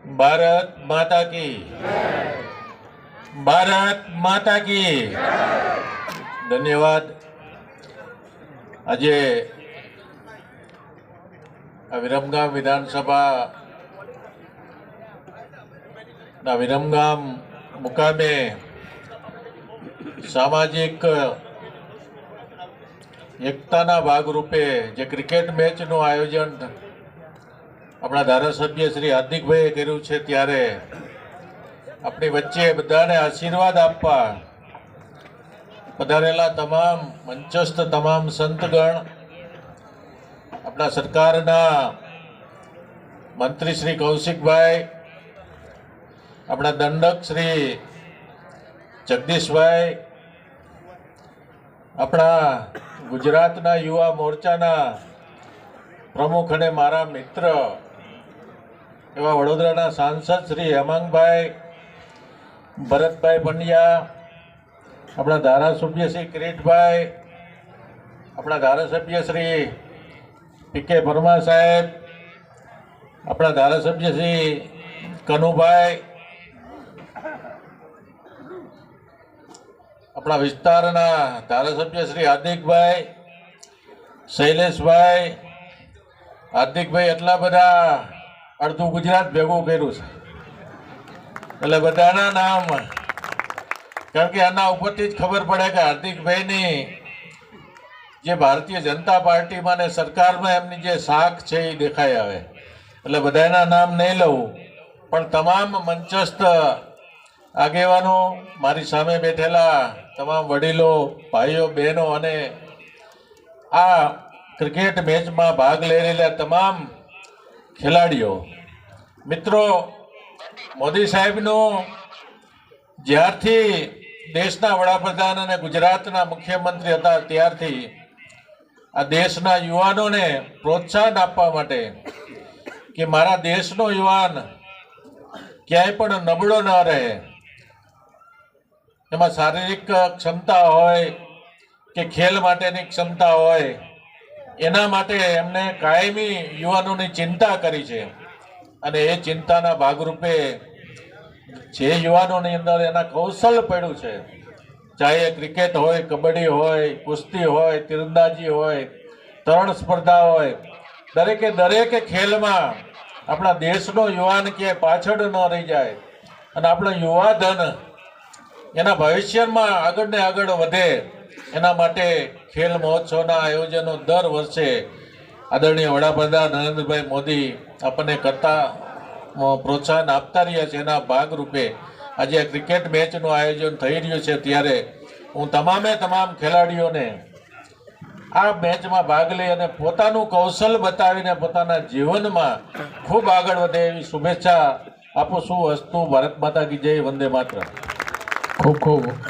भारत माता की, भारत माता की। धन्यवाद। આજે વિરમગામ વિધાનસભાના વિરમગામ મુકામે સામાજિક એકતાના ભાગરૂપે જે ક્રિકેટ મેચનું આયોજન આપણા ધારાસભ્ય શ્રી હાર્દિકભાઈએ કર્યું છે, ત્યારે આપણી વચ્ચે બધાને આશીર્વાદ આપવા પધારેલા તમામ મંચસ્થ તમામ સંતગણ, આપણા સરકારના મંત્રી શ્રી કૌશિકભાઈ, આપણા દંડક શ્રી જગદીશભાઈ, આપણા ગુજરાતના યુવા મોરચાના પ્રમુખ અને મારા મિત્ર એવા વડોદરાના સાંસદ શ્રી હેમાંગભાઈ ભરતભાઈ પંડ્યા, આપણા ધારાસભ્ય શ્રી કિરીટભાઈ, આપણા ધારાસભ્ય શ્રી પીકે પરમાર સાહેબ, આપણા ધારાસભ્ય શ્રી કનુભાઈ, આપણા વિસ્તારના ધારાસભ્ય શ્રી હાર્દિકભાઈ, શૈલેષભાઈ, હાર્દિકભાઈ એટલા બધા અડધું ગુજરાત ભેગું કર્યું છે, એટલે બધાના નામ, કારણ કે આના ઉપરથી જ ખબર પડે કે હાર્દિકભાઈની જે ભારતીય જનતા પાર્ટીમાં ને સરકારમાં એમની જે શાખ છે એ દેખાઈ આવે. એટલે બધાના નામ નહીં લઉં, પણ તમામ મંચસ્થ આગેવાનો, મારી સામે બેઠેલા તમામ વડીલો, ભાઈઓ, બહેનો અને આ ક્રિકેટ મેચમાં ભાગ લઈ રહેલા તમામ ખેલાડીઓ મિત્રો, મોદી સાહેબનું જ્યારથી દેશના વડાપ્રધાન અને ગુજરાતના મુખ્યમંત્રી હતા ત્યારથી આ દેશના યુવાનોને પ્રોત્સાહન આપવા માટે કે મારા દેશનો યુવાન ક્યાંય પણ નબળો ન રહે, એમાં શારીરિક ક્ષમતા હોય કે ખેલ માટેની ક્ષમતા હોય, એના માટે એમને કાયમી યુવાનોની ચિંતા કરી છે. અને એ ચિંતાના ભાગરૂપે જે યુવાનોની અંદર એના કૌશલ પડ્યું છે, ચાહે ક્રિકેટ હોય, કબડ્ડી હોય, કુસ્તી હોય, તીરંદાજી હોય, તરણ સ્પર્ધા હોય, દરેકે ખેલમાં આપણા દેશનો યુવાન કે પાછળ ન રહી જાય અને આપણો યુવા ધન એના ભવિષ્યમાં આગળ ને આગળ વધે, એના માટે ખેલ મહોત્સવના આયોજનો દર વર્ષે આદરણીય વડાપ્રધાન નરેન્દ્રભાઈ મોદી આપણને કરતા પ્રોત્સાહન આપતા રહ્યા છે. એના ભાગરૂપે આજે આ ક્રિકેટ મેચનું આયોજન થઈ રહ્યું છે, ત્યારે હું તમામ ખેલાડીઓને આ મેચમાં ભાગ લઈ અને પોતાનું કૌશલ બતાવીને પોતાના જીવનમાં ખૂબ આગળ વધે એવી શુભેચ્છા આપું છું. અસ્તુ ભારત માતા કી જય, વંદે માતરમ. ખૂબ ખૂબ